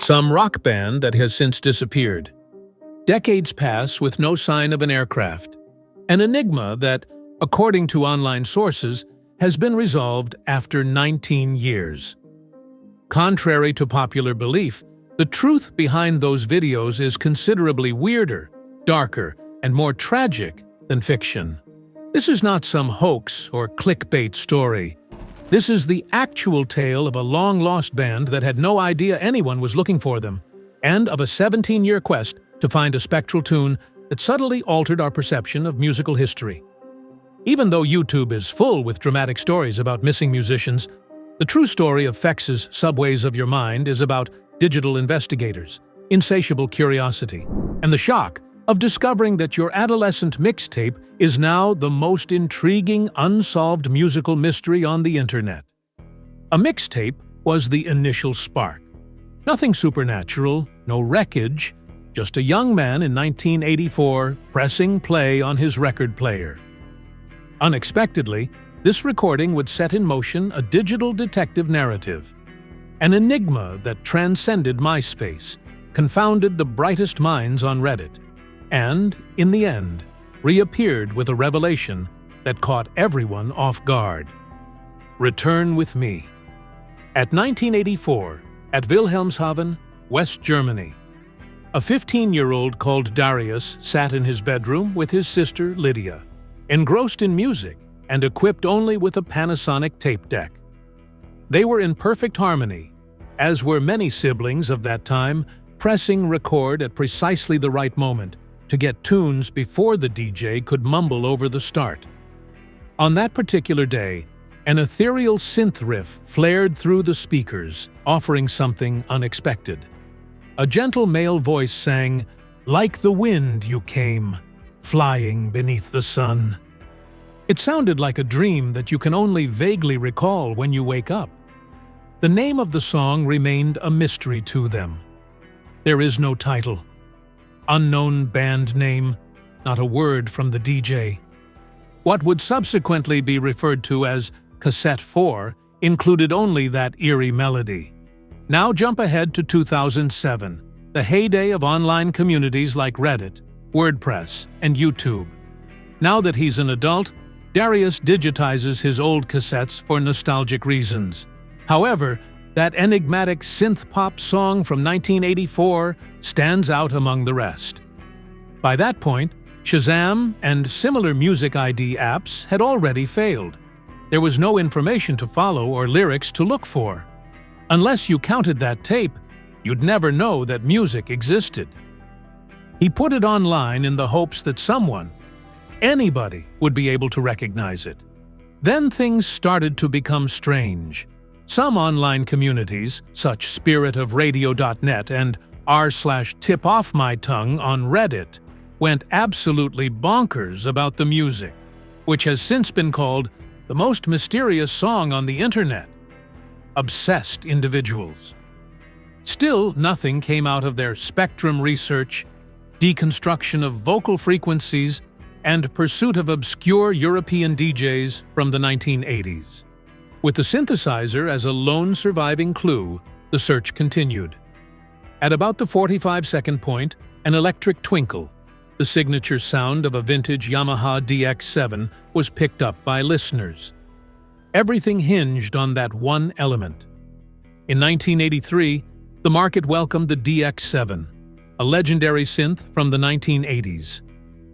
some rock band that has since disappeared. Decades pass with no sign of an aircraft. An enigma that, according to online sources, has been resolved after 19 years. Contrary to popular belief, the truth behind those videos is considerably weirder, darker, and more tragic than fiction. This is not some hoax or clickbait story. This is the actual tale of a long-lost band that had no idea anyone was looking for them, and of a 17-year quest to find a spectral tune that subtly altered our perception of musical history. Even though YouTube is full with dramatic stories about missing musicians, the true story of Fex's Subways of Your Mind is about digital investigators, insatiable curiosity, and the shock of discovering that your adolescent mixtape is now the most intriguing unsolved musical mystery on the internet. A mixtape was the initial spark. Nothing supernatural, no wreckage, just a young man in 1984 pressing play on his record player. Unexpectedly, this recording would set in motion a digital detective narrative, an enigma that transcended MySpace, confounded the brightest minds on Reddit, and, in the end, reappeared with a revelation that caught everyone off guard. Return with me. At 1984, at Wilhelmshaven, West Germany, a 15-year-old called Darius sat in his bedroom with his sister Lydia, engrossed in music and equipped only with a Panasonic tape deck. They were in perfect harmony, as were many siblings of that time, pressing record at precisely the right moment to get tunes before the DJ could mumble over the start. On that particular day, an ethereal synth riff flared through the speakers, offering something unexpected. A gentle male voice sang, "Like the wind you came, flying beneath the sun." It sounded like a dream that you can only vaguely recall when you wake up. The name of the song remained a mystery to them. There is no title. Unknown band name, not a word from the DJ. What would subsequently be referred to as Cassette 4 included only that eerie melody. Now jump ahead to 2007, the heyday of online communities like Reddit, WordPress, and YouTube. Now that he's an adult, Darius digitizes his old cassettes for nostalgic reasons. However, that enigmatic synth-pop song from 1984 stands out among the rest. By that point, Shazam and similar music ID apps had already failed. There was no information to follow or lyrics to look for. Unless you counted that tape, you'd never know that music existed. He put it online in the hopes that someone, anybody, would be able to recognize it. Then things started to become strange. Some online communities, such spiritofradio.net and r/tipoffmytongue on Reddit, went absolutely bonkers about the music, which has since been called the most mysterious song on the internet. Obsessed individuals. Still, nothing came out of their spectrum research, deconstruction of vocal frequencies, and pursuit of obscure European DJs from the 1980s. With the synthesizer as a lone surviving clue, the search continued. At about the 45-second point, an electric twinkle, the signature sound of a vintage Yamaha DX7, was picked up by listeners. Everything hinged on that one element. In 1983, the market welcomed the DX7, a legendary synth from the 1980s.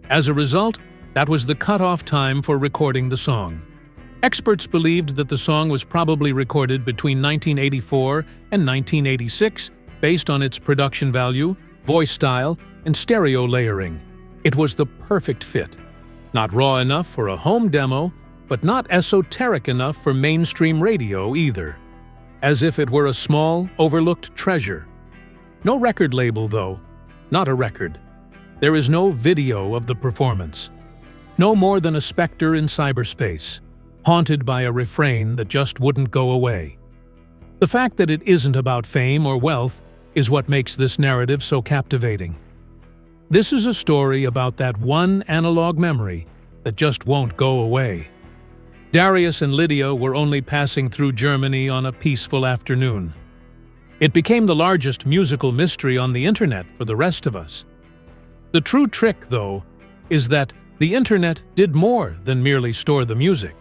As a result, that was the cutoff time for recording the song. Experts believed that the song was probably recorded between 1984 and 1986 based on its production value, voice style, and stereo layering. It was the perfect fit. Not raw enough for a home demo, but not esoteric enough for mainstream radio either. As if it were a small, overlooked treasure. No record label, though. Not a record. There is no video of the performance. No more than a specter in cyberspace, haunted by a refrain that just wouldn't go away. The fact that it isn't about fame or wealth is what makes this narrative so captivating. This is a story about that one analog memory that just won't go away. Darius and Lydia were only passing through Germany on a peaceful afternoon. It became the largest musical mystery on the internet for the rest of us. The true trick, though, is that the internet did more than merely store the music.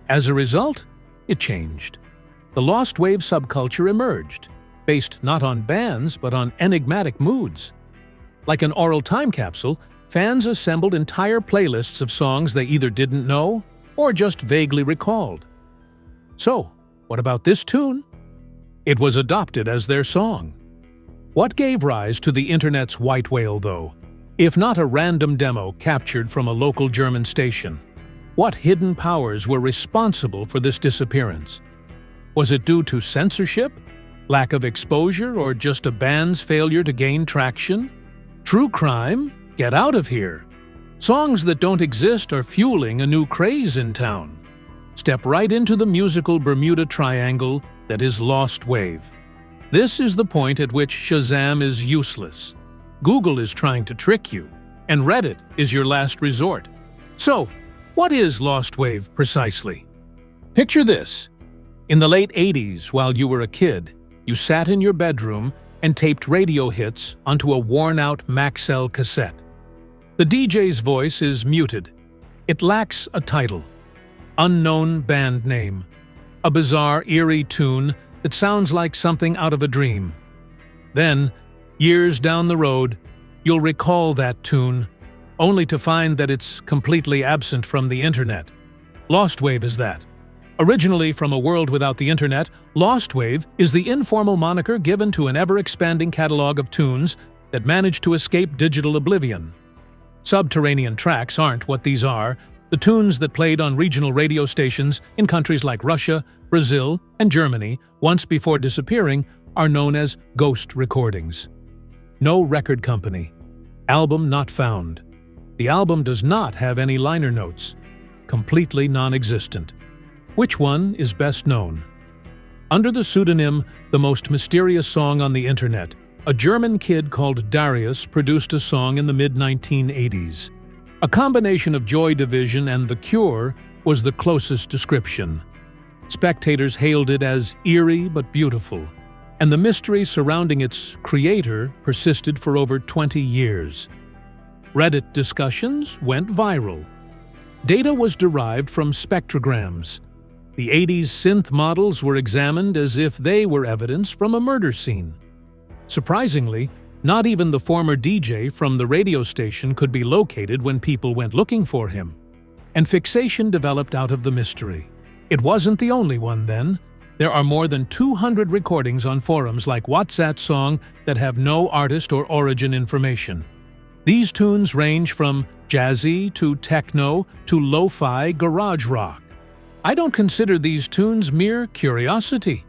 As a result, it changed. The lost wave subculture emerged, based not on bands but on enigmatic moods. Like an oral time capsule, fans assembled entire playlists of songs they either didn't know or just vaguely recalled. So, what about this tune? It was adopted as their song. What gave rise to the internet's white whale, though, if not a random demo captured from a local German station? What hidden powers were responsible for this disappearance? Was it due to censorship, lack of exposure, or just a band's failure to gain traction? True crime? Get out of here! Songs that don't exist are fueling a new craze in town. Step right into the musical Bermuda Triangle that is lost wave. This is the point at which Shazam is useless. Google is trying to trick you, and Reddit is your last resort. So, what is lost wave precisely? Picture this. In the late 80s, while you were a kid, you sat in your bedroom and taped radio hits onto a worn-out Maxell cassette. The DJ's voice is muted. It lacks a title. Unknown band name. A bizarre, eerie tune that sounds like something out of a dream. Then, years down the road, you'll recall that tune, only to find that it's completely absent from the internet. Lost wave is that. Originally from a world without the internet, lost wave is the informal moniker given to an ever-expanding catalog of tunes that manage to escape digital oblivion. Subterranean tracks aren't what these are. The tunes that played on regional radio stations in countries like Russia, Brazil, and Germany, once before disappearing, are known as ghost recordings. No record company. Album not found. The album does not have any liner notes. Completely non-existent. Which one is best known? Under the pseudonym The Most Mysterious Song on the Internet, a German kid called Darius produced a song in the mid-1980s. A combination of Joy Division and The Cure was the closest description. Spectators hailed it as eerie but beautiful, and the mystery surrounding its creator persisted for over 20 years. Reddit discussions went viral. Data was derived from spectrograms. The 80s synth models were examined as if they were evidence from a murder scene. Surprisingly, not even the former DJ from the radio station could be located when people went looking for him. And fixation developed out of the mystery. It wasn't the only one then. There are more than 200 recordings on forums like What's Song that have no artist or origin information. These tunes range from jazzy to techno to lo-fi garage rock. I don't consider these tunes mere curiosity.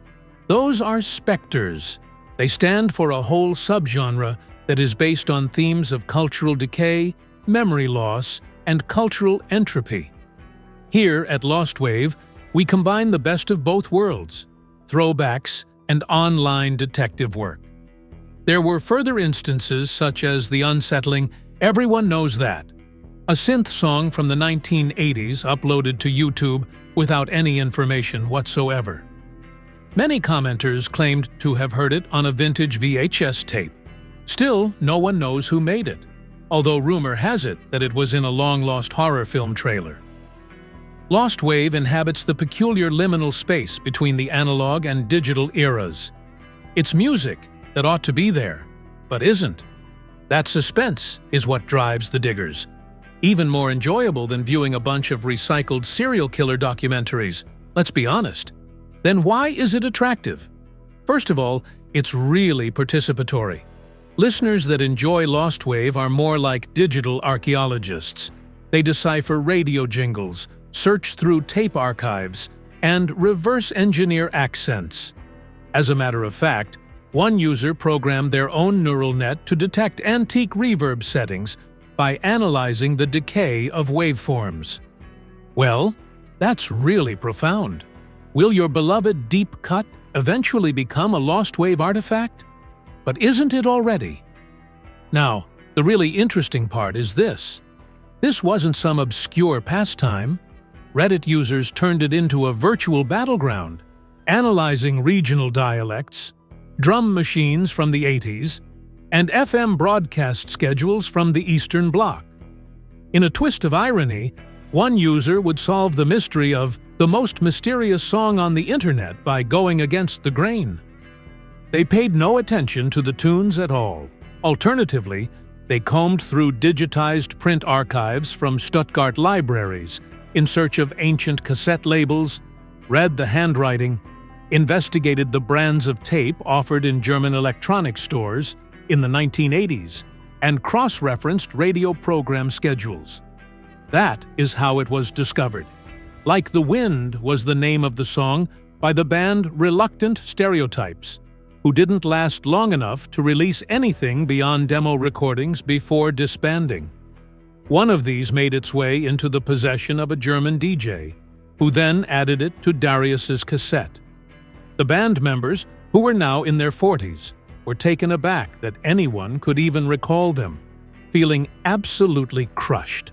Those are specters. They stand for a whole subgenre that is based on themes of cultural decay, memory loss, and cultural entropy. Here at Lost Wave, we combine the best of both worlds, throwbacks and online detective work. There were further instances such as the unsettling Everyone Knows That, a synth song from the 1980s uploaded to YouTube without any information whatsoever. Many commenters claimed to have heard it on a vintage VHS tape. Still, no one knows who made it, although rumor has it that it was in a long-lost horror film trailer. Lost Wave inhabits the peculiar liminal space between the analog and digital eras. It's music that ought to be there, but isn't. That suspense is what drives the diggers. Even more enjoyable than viewing a bunch of recycled serial killer documentaries, let's be honest. Then why is it attractive? First of all, it's really participatory. Listeners that enjoy Lost Wave are more like digital archaeologists. They decipher radio jingles, search through tape archives, and reverse engineer accents. As a matter of fact, one user programmed their own neural net to detect antique reverb settings by analyzing the decay of waveforms. Well, that's really profound. Will your beloved deep cut eventually become a Lost Wave artifact? But isn't it already? Now, the really interesting part is this. This wasn't some obscure pastime. Reddit users turned it into a virtual battleground, analyzing regional dialects, drum machines from the 80s, and FM broadcast schedules from the Eastern Bloc. In a twist of irony, one user would solve the mystery of the most mysterious song on the internet by going against the grain. They paid no attention to the tunes at all. Alternatively, they combed through digitized print archives from Stuttgart libraries in search of ancient cassette labels, read the handwriting, investigated the brands of tape offered in German electronics stores in the 1980s, and cross-referenced radio program schedules. That is how it was discovered. Like the Wind was the name of the song by the band Reluctant Stereotypes, who didn't last long enough to release anything beyond demo recordings before disbanding. One of these made its way into the possession of a German DJ, who then added it to Darius's cassette. The band members, who were now in their 40s, were taken aback that anyone could even recall them, feeling absolutely crushed.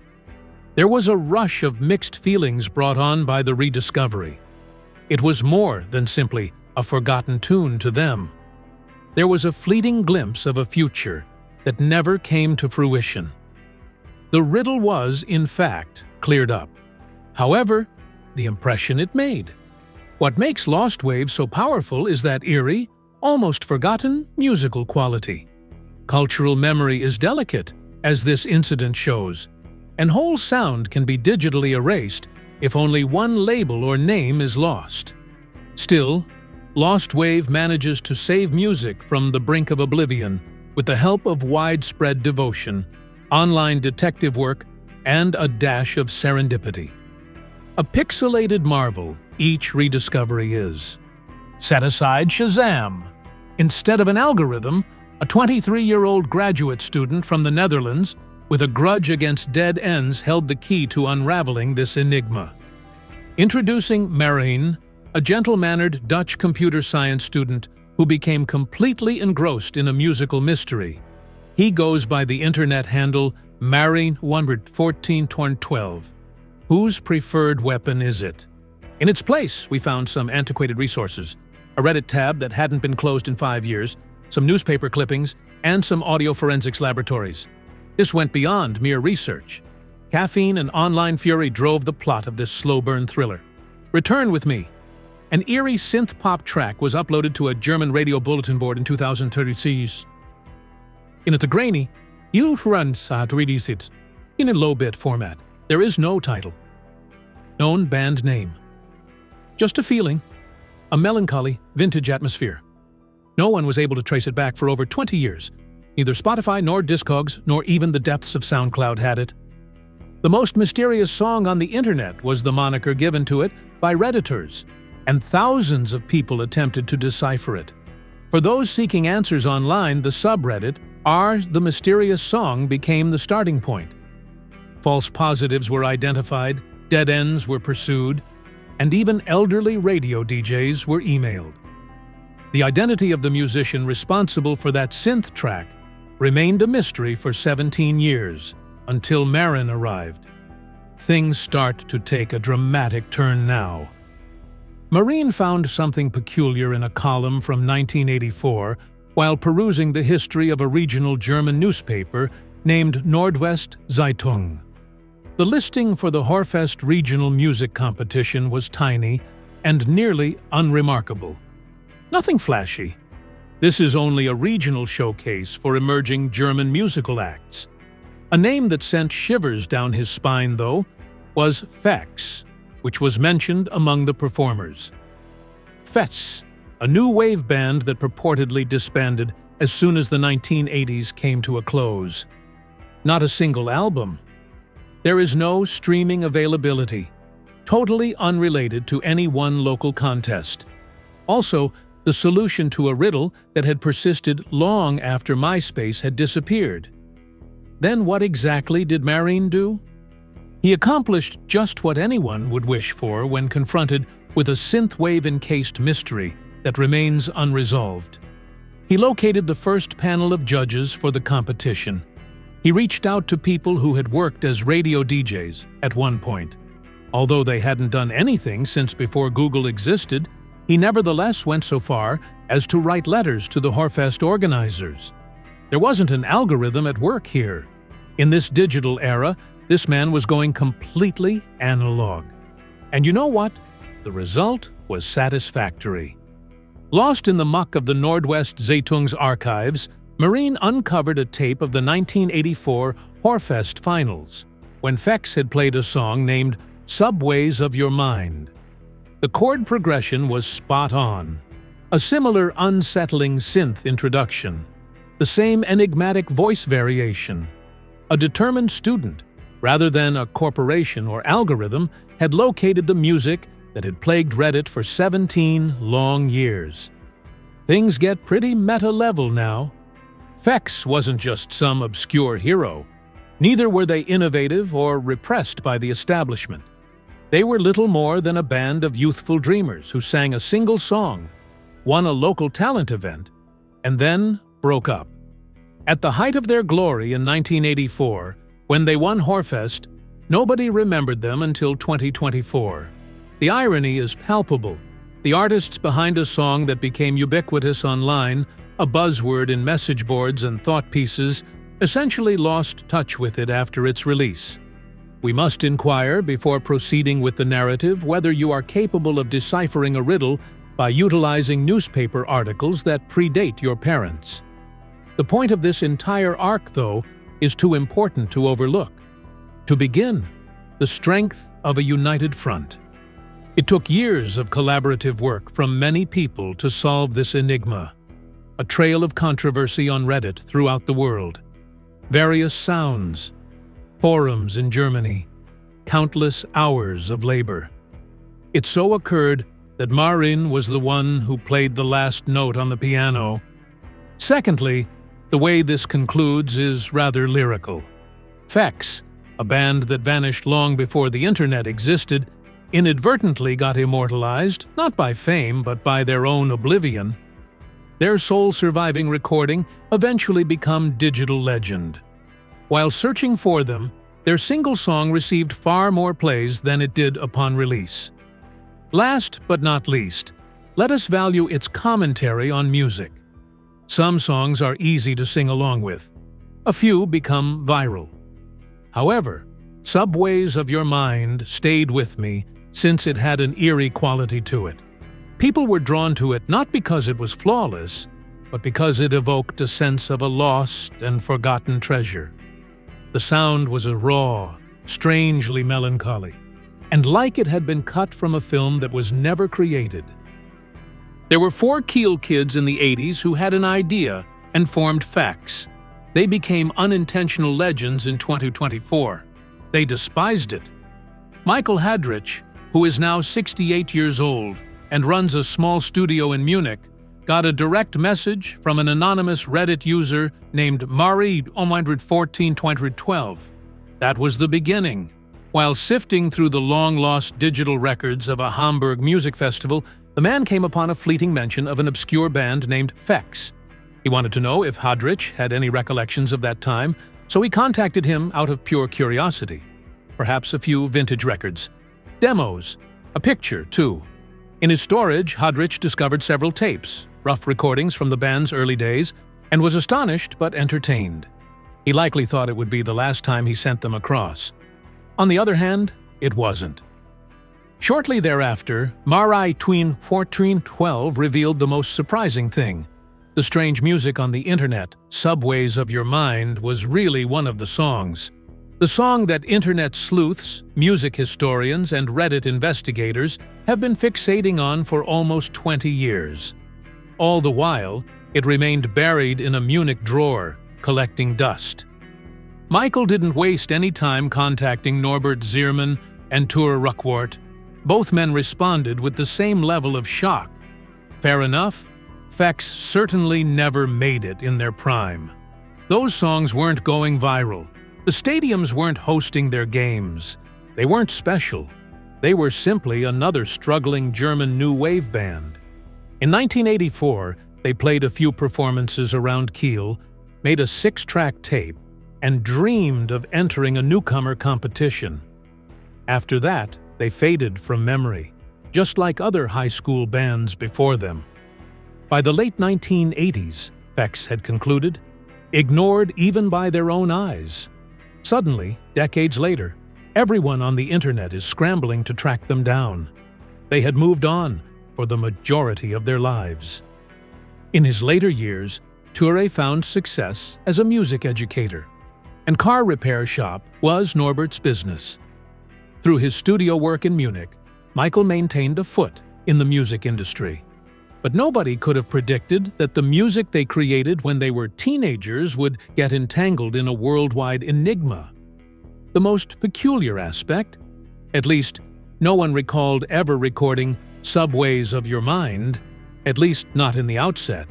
There was a rush of mixed feelings brought on by the rediscovery. It was more than simply a forgotten tune to them. There was a fleeting glimpse of a future that never came to fruition. The riddle was, in fact, cleared up. However, the impression it made. What makes Lost Waves so powerful is that eerie, almost forgotten musical quality. Cultural memory is delicate, as this incident shows, and whole sound can be digitally erased if only one label or name is lost. Still, Lost Wave manages to save music from the brink of oblivion with the help of widespread devotion, online detective work, and a dash of serendipity. A pixelated marvel, each rediscovery is. Set aside Shazam. Instead of an algorithm, a 23-year-old graduate student from the Netherlands with a grudge against dead ends held the key to unraveling this enigma. Introducing Marijn, a gentle-mannered Dutch computer science student who became completely engrossed in a musical mystery. He goes by the internet handle Marijn11412. Whose preferred weapon is it? In its place, we found some antiquated resources, a Reddit tab that hadn't been closed in 5 years, some newspaper clippings, and some audio forensics laboratories. This went beyond mere research. Caffeine and online fury drove the plot of this slow-burn thriller. Return with me. An eerie synth-pop track was uploaded to a German radio bulletin board in 2036. In the grainy, you run to release it in a low-bit format. There is no title. Known band name. Just a feeling. A melancholy, vintage atmosphere. No one was able to trace it back for over 20 years. Neither Spotify nor Discogs nor even the depths of SoundCloud had it. The most mysterious song on the internet was the moniker given to it by Redditors, and thousands of people attempted to decipher it. For those seeking answers online, the subreddit The Mysterious Song became the starting point. False positives were identified, dead ends were pursued, and even elderly radio DJs were emailed. The identity of the musician responsible for that synth track remained a mystery for 17 years, until Marijn arrived. Things start to take a dramatic turn now. Marijn found something peculiar in a column from 1984 while perusing the history of a regional German newspaper named Nordwest Zeitung. The listing for the Horfest regional music competition was tiny and nearly unremarkable. Nothing flashy. This is only a regional showcase for emerging German musical acts. A name that sent shivers down his spine, though, was Fex, which was mentioned among the performers. Fetz, a new wave band that purportedly disbanded as soon as the 1980s came to a close. Not a single album. There is no streaming availability, totally unrelated to any one local contest. Also, the solution to a riddle that had persisted long after MySpace had disappeared. Then what exactly did Marijn do? He accomplished just what anyone would wish for when confronted with a synthwave-encased mystery that remains unresolved. He located the first panel of judges for the competition. He reached out to people who had worked as radio DJs at one point. Although they hadn't done anything since before Google existed, he nevertheless went so far as to write letters to the Horfest organizers. There wasn't an algorithm at work here. In this digital era, this man was going completely analog. And you know what? The result was satisfactory. Lost in the muck of the Nordwest Zeitung's archives, Marine uncovered a tape of the 1984 Horfest finals, when Fex had played a song named Subways of Your Mind. The chord progression was spot on. A similar unsettling synth introduction. The same enigmatic voice variation. A determined student, rather than a corporation or algorithm, had located the music that had plagued Reddit for 17 long years. Things get pretty meta-level now. Fex wasn't just some obscure hero. Neither were they innovative or repressed by the establishment. They were little more than a band of youthful dreamers who sang a single song, won a local talent event, and then broke up. At the height of their glory in 1984, when they won Horfest, nobody remembered them until 2024. The irony is palpable. The artists behind a song that became ubiquitous online, a buzzword in message boards and thought pieces, essentially lost touch with it after its release. We must inquire, before proceeding with the narrative, whether you are capable of deciphering a riddle by utilizing newspaper articles that predate your parents. The point of this entire arc, though, is too important to overlook. To begin, the strength of a united front. It took years of collaborative work from many people to solve this enigma. A trail of controversy on Reddit throughout the world. Various sounds. Forums in Germany. Countless hours of labor. It so occurred that Marin was the one who played the last note on the piano. Secondly, the way this concludes is rather lyrical. Fex, a band that vanished long before the internet existed, inadvertently got immortalized, not by fame but by their own oblivion. Their sole surviving recording eventually became digital legend. While searching for them, their single song received far more plays than it did upon release. Last but not least, let us value its commentary on music. Some songs are easy to sing along with. A few become viral. However, Subways of Your Mind stayed with me since it had an eerie quality to it. People were drawn to it not because it was flawless, but because it evoked a sense of a lost and forgotten treasure. The sound was a raw, strangely melancholy, and like it had been cut from a film that was never created. There were 4 Kiel kids in the 80s who had an idea and formed Fex. They became unintentional legends in 2024. They despised it. Michael Hadrich, who is now 68 years old and runs a small studio in Munich, got a direct message from an anonymous Reddit user named Marie-114-2012. That was the beginning. While sifting through the long-lost digital records of a Hamburg music festival, the man came upon a fleeting mention of an obscure band named Fex. He wanted to know if Hadrich had any recollections of that time, so he contacted him out of pure curiosity. Perhaps a few vintage records. Demos. A picture, too. In his storage, Hadrich discovered several tapes, rough recordings from the band's early days, and was astonished but entertained. He likely thought it would be the last time he sent them across. On the other hand, it wasn't. Shortly thereafter, Marie-114-2012 revealed the most surprising thing. The strange music on the internet, Subways of Your Mind, was really one of the songs. The song that internet sleuths, music historians, and Reddit investigators have been fixating on for almost 20 years. All the while, it remained buried in a Munich drawer, collecting dust. Michael didn't waste any time contacting Norbert Zierman and Ture Ruckwart. Both men responded with the same level of shock. Fair enough, Fex certainly never made it in their prime. Those songs weren't going viral. The stadiums weren't hosting their games. They weren't special. They were simply another struggling German new wave band. In 1984, they played a few performances around Kiel, made a 6-track tape, and dreamed of entering a newcomer competition. After that, they faded from memory, just like other high school bands before them. By the late 1980s, FX had concluded, ignored even by their own eyes. Suddenly, decades later, everyone on the internet is scrambling to track them down. They had moved on for the majority of their lives. In his later years, Toure found success as a music educator, and car repair shop was Norbert's business. Through his studio work in Munich, Michael maintained a foot in the music industry. But nobody could have predicted that the music they created when they were teenagers would get entangled in a worldwide enigma. The most peculiar aspect, at least no one recalled ever recording Subways of Your Mind, at least not in the outset.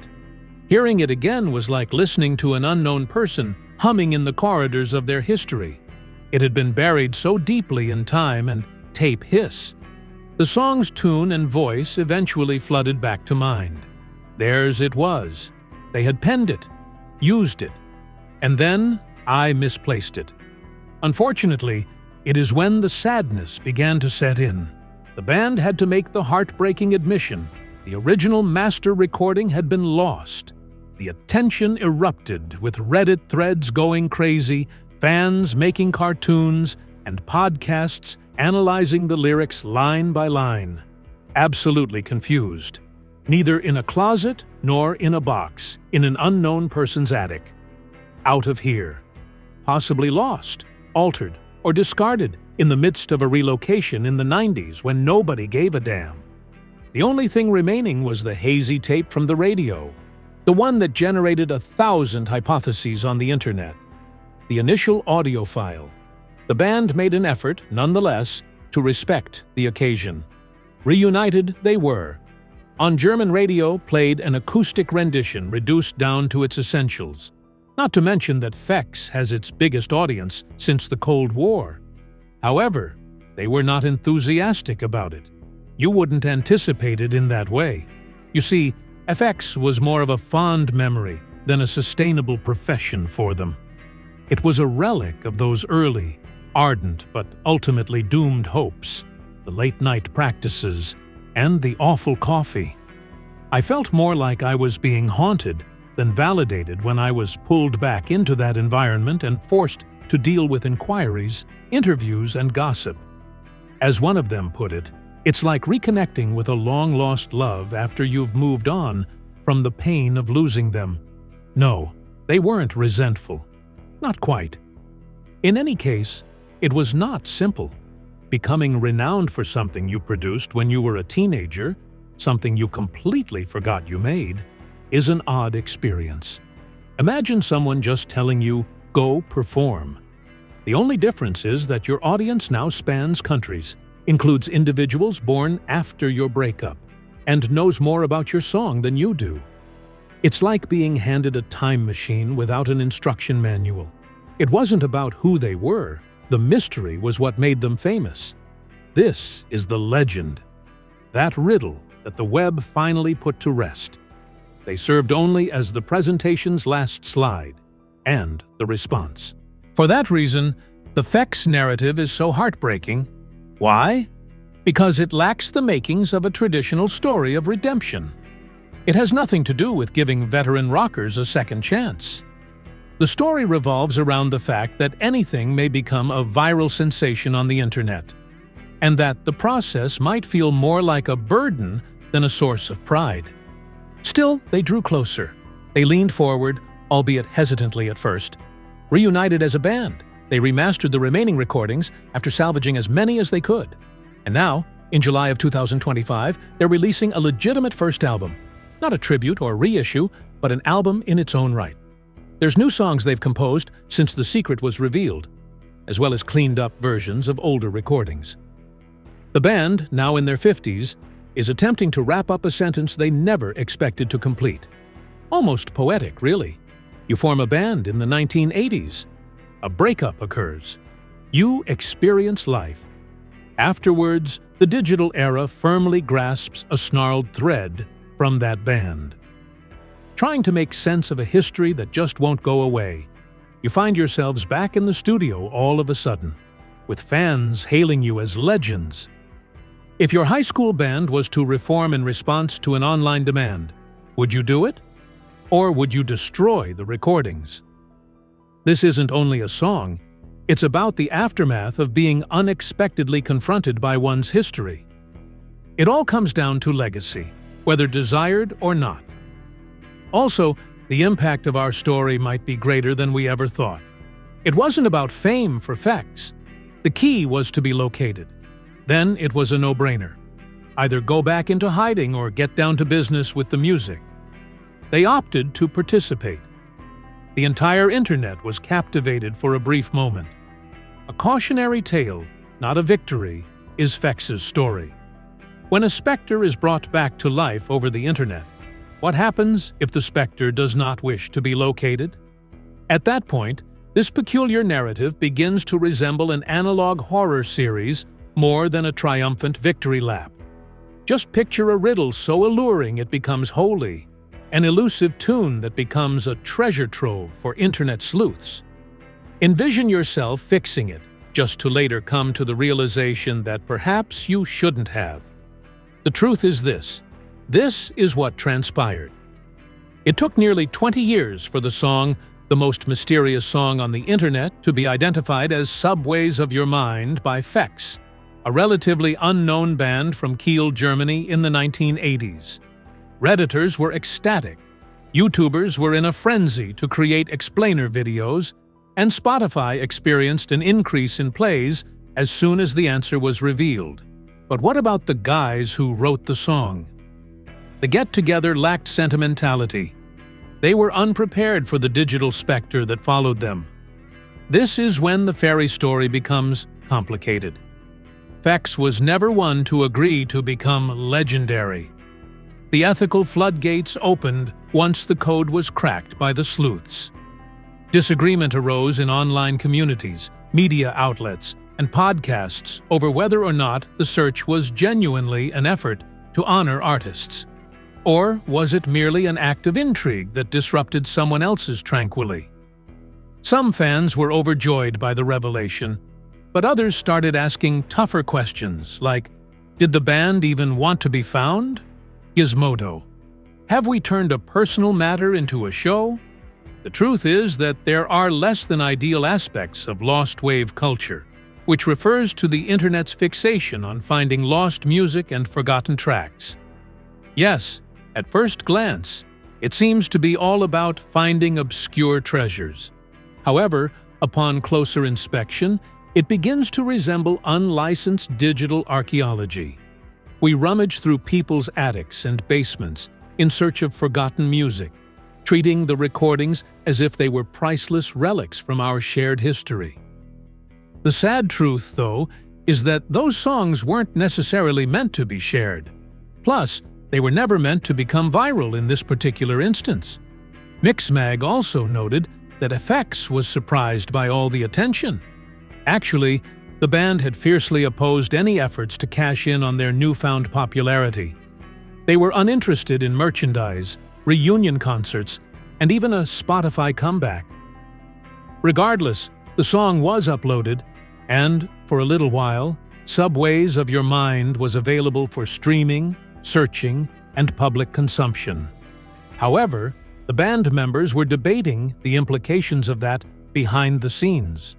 Hearing it again was like listening to an unknown person humming in the corridors of their history. It had been buried so deeply in time and tape hiss. The song's tune and voice eventually flooded back to mind. Theirs it was. They had penned it, used it, and then I misplaced it. Unfortunately, it is when the sadness began to set in. The band had to make the heartbreaking admission: the original master recording had been lost. The attention erupted, with Reddit threads going crazy, fans making cartoons, and podcasts analyzing the lyrics line by line. Absolutely confused. Neither in a closet nor in a box, in an unknown person's attic. Out of here. Possibly lost, altered, or discarded in the midst of a relocation in the 90s when nobody gave a damn. The only thing remaining was the hazy tape from the radio, the one that generated 1,000 hypotheses on the internet. The initial audio file. The band made an effort, nonetheless, to respect the occasion. Reunited they were. On German radio played an acoustic rendition reduced down to its essentials. Not to mention that FX has its biggest audience since the Cold War. However, they were not enthusiastic about it. You wouldn't anticipate it in that way. You see, FX was more of a fond memory than a sustainable profession for them. It was a relic of those early, ardent but ultimately doomed hopes, the late-night practices, and the awful coffee. I felt more like I was being haunted than validated when I was pulled back into that environment and forced to deal with inquiries, interviews, and gossip. As one of them put it, it's like reconnecting with a long-lost love after you've moved on from the pain of losing them. No, they weren't resentful. Not quite. In any case, it was not simple. Becoming renowned for something you produced when you were a teenager, something you completely forgot you made, is an odd experience. Imagine someone just telling you, go perform. The only difference is that your audience now spans countries, includes individuals born after your breakup, and knows more about your song than you do. It's like being handed a time machine without an instruction manual. It wasn't about who they were. The mystery was what made them famous. This is the legend. That riddle that the web finally put to rest. They served only as the presentation's last slide, and the response. For that reason, the FX narrative is so heartbreaking. Why? Because it lacks the makings of a traditional story of redemption. It has nothing to do with giving veteran rockers a second chance. The story revolves around the fact that anything may become a viral sensation on the internet, and that the process might feel more like a burden than a source of pride. Still, they drew closer. They leaned forward, albeit hesitantly at first. Reunited as a band, they remastered the remaining recordings after salvaging as many as they could. And now, in July of 2025, they're releasing a legitimate first album. Not a tribute or reissue, but an album in its own right. There's new songs they've composed since The Secret was revealed, as well as cleaned-up versions of older recordings. The band, now in their 50s, is attempting to wrap up a sentence they never expected to complete. Almost poetic, really. You form a band in the 1980s. A breakup occurs. You experience life. Afterwards, the digital era firmly grasps a snarled thread from that band. Trying to make sense of a history that just won't go away, you find yourselves back in the studio all of a sudden, with fans hailing you as legends. If your high school band was to reform in response to an online demand, Would you do it? Or would you destroy the recordings? This isn't only a song, it's about the aftermath of being unexpectedly confronted by one's history. It all comes down to legacy, whether desired or not. Also, the impact of our story might be greater than we ever thought. It wasn't about fame for Fex. The key was to be located. Then it was a no-brainer. Either go back into hiding or get down to business with the music. They opted to participate. The entire internet was captivated for a brief moment. A cautionary tale, not a victory, is Fex's story. When a specter is brought back to life over the internet, what happens if the specter does not wish to be located? At that point, this peculiar narrative begins to resemble an analog horror series more than a triumphant victory lap. Just picture a riddle so alluring it becomes holy, an elusive tune that becomes a treasure trove for internet sleuths. Envision yourself fixing it, just to later come to the realization that perhaps you shouldn't have. The truth is this. This is what transpired. It took nearly 20 years for the song, the most mysterious song on the internet, to be identified as Subways of Your Mind by Fex, a relatively unknown band from Kiel, Germany in the 1980s. Redditors were ecstatic, YouTubers were in a frenzy to create explainer videos, and Spotify experienced an increase in plays as soon as the answer was revealed. But what about the guys who wrote the song? The get-together lacked sentimentality. They were unprepared for the digital specter that followed them. This is when the fairy story becomes complicated. Fex was never one to agree to become legendary. The ethical floodgates opened once the code was cracked by the sleuths. Disagreement arose in online communities, media outlets, and podcasts over whether or not the search was genuinely an effort to honor artists. Or was it merely an act of intrigue that disrupted someone else's tranquility? Some fans were overjoyed by the revelation, but others started asking tougher questions like, did the band even want to be found? Gizmodo. Have we turned a personal matter into a show? The truth is that there are less than ideal aspects of lost wave culture, which refers to the internet's fixation on finding lost music and forgotten tracks. Yes, at first glance, it seems to be all about finding obscure treasures. However, upon closer inspection, it begins to resemble unlicensed digital archeology. We rummage through people's attics and basements in search of forgotten music, treating the recordings as if they were priceless relics from our shared history. The sad truth, though, is that those songs weren't necessarily meant to be shared. Plus, they were never meant to become viral in this particular instance. Mixmag also noted that Fex was surprised by all the attention. Actually, the band had fiercely opposed any efforts to cash in on their newfound popularity. They were uninterested in merchandise, reunion concerts, and even a Spotify comeback. Regardless, the song was uploaded, and, for a little while, Subways of Your Mind was available for streaming, searching, and public consumption. However, the band members were debating the implications of that behind the scenes.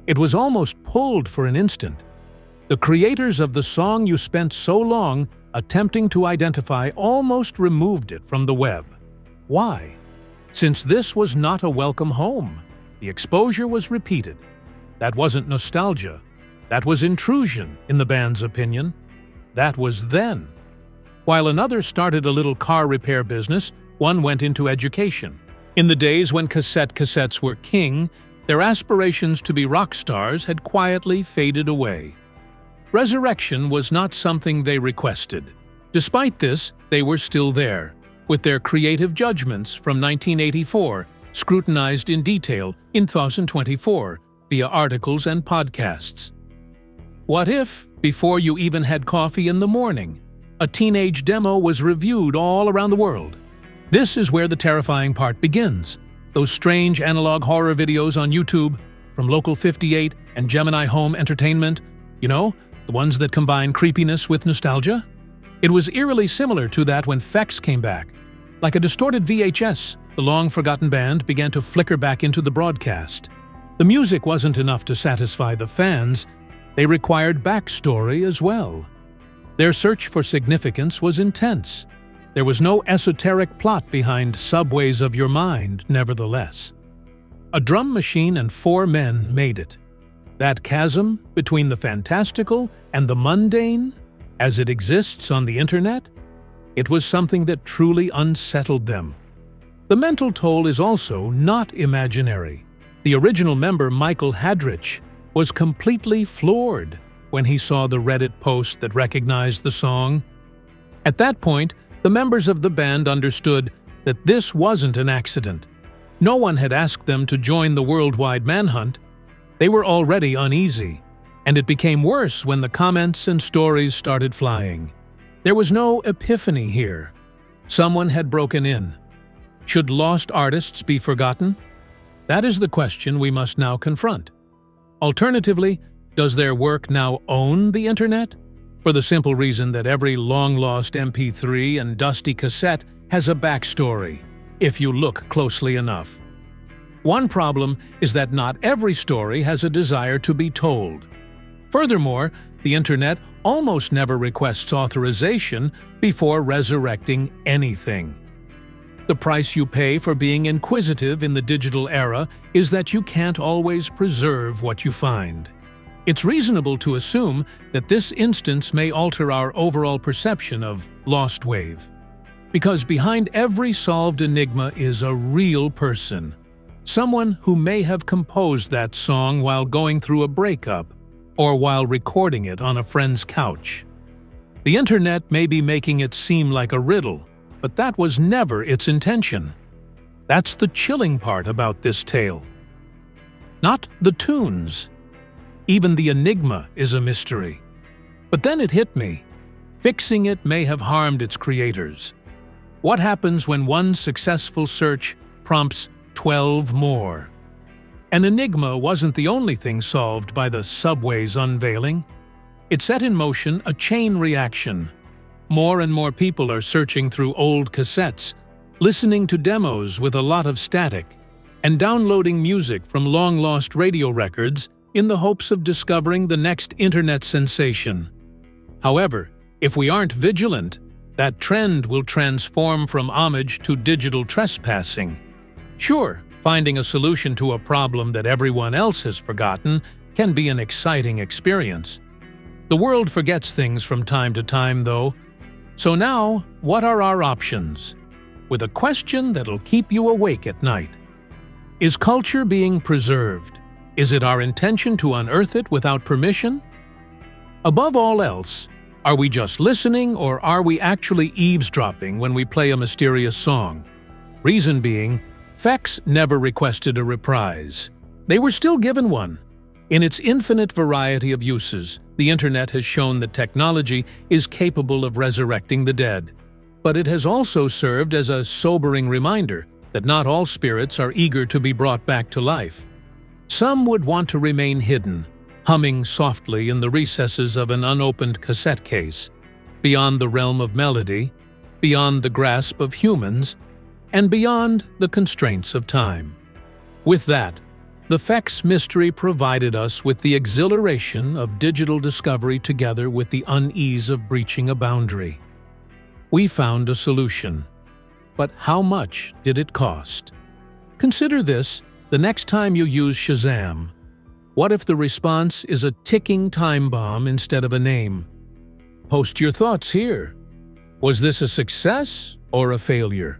It was almost pulled for an instant. The creators of the song you spent so long attempting to identify almost removed it from the web. Why? Since this was not a welcome home, the exposure was repeated. That wasn't nostalgia. That was intrusion, in the band's opinion. That was then. While another started a little car repair business, one went into education. In the days when cassettes were king, their aspirations to be rock stars had quietly faded away. Resurrection was not something they requested. Despite this, they were still there, with their creative judgments from 1984 scrutinized in detail in 2024 via articles and podcasts. What if, before you even had coffee in the morning, a teenage demo was reviewed all around the world? This is where the terrifying part begins. Those strange analog horror videos on YouTube, from Local 58 and Gemini Home Entertainment, the ones that combine creepiness with nostalgia? It was eerily similar to that when Fex came back. Like a distorted VHS, the long-forgotten band began to flicker back into the broadcast. The music wasn't enough to satisfy the fans. They required backstory as well. Their search for significance was intense. There was no esoteric plot behind Subways of Your Mind, nevertheless. A drum machine and 4 men made it. That chasm between the fantastical and the mundane, as it exists on the internet, it was something that truly unsettled them. The mental toll is also not imaginary. The original member, Michael Hadrich, was completely floored when he saw the Reddit post that recognized the song. At that point, the members of the band understood that this wasn't an accident. No one had asked them to join the worldwide manhunt. They were already uneasy, and it became worse when the comments and stories started flying. There was no epiphany here. Someone had broken in. Should lost artists be forgotten? That is the question we must now confront. Alternatively, does their work now own the internet? For the simple reason that every long-lost MP3 and dusty cassette has a backstory, if you look closely enough. One problem is that not every story has a desire to be told. Furthermore, the internet almost never requests authorization before resurrecting anything. The price you pay for being inquisitive in the digital era is that you can't always preserve what you find. It's reasonable to assume that this instance may alter our overall perception of Lost Wave. Because behind every solved enigma is a real person. Someone who may have composed that song while going through a breakup, or while recording it on a friend's couch. The internet may be making it seem like a riddle, but that was never its intention. That's the chilling part about this tale. Not the tunes. Even the enigma is a mystery. But then it hit me. Fixing it may have harmed its creators. What happens when one successful search prompts 12 more? An enigma wasn't the only thing solved by the Subway's unveiling. It set in motion a chain reaction. More and more people are searching through old cassettes, listening to demos with a lot of static, and downloading music from long-lost radio records in the hopes of discovering the next internet sensation. However, if we aren't vigilant, that trend will transform from homage to digital trespassing. Sure, finding a solution to a problem that everyone else has forgotten can be an exciting experience. The world forgets things from time to time, though. So now, what are our options? With a question that'll keep you awake at night. Is culture being preserved? Is it our intention to unearth it without permission? Above all else, are we just listening or are we actually eavesdropping when we play a mysterious song? Reason being, Fex never requested a reprise. They were still given one. In its infinite variety of uses, the internet has shown that technology is capable of resurrecting the dead. But it has also served as a sobering reminder that not all spirits are eager to be brought back to life. Some would want to remain hidden, humming softly in the recesses of an unopened cassette case, beyond the realm of melody, beyond the grasp of humans, and beyond the constraints of time. With that, the Fex mystery provided us with the exhilaration of digital discovery together with the unease of breaching a boundary. We found a solution. But how much did it cost? Consider this the next time you use Shazam. What if the response is a ticking time bomb instead of a name? Post your thoughts here. Was this a success or a failure?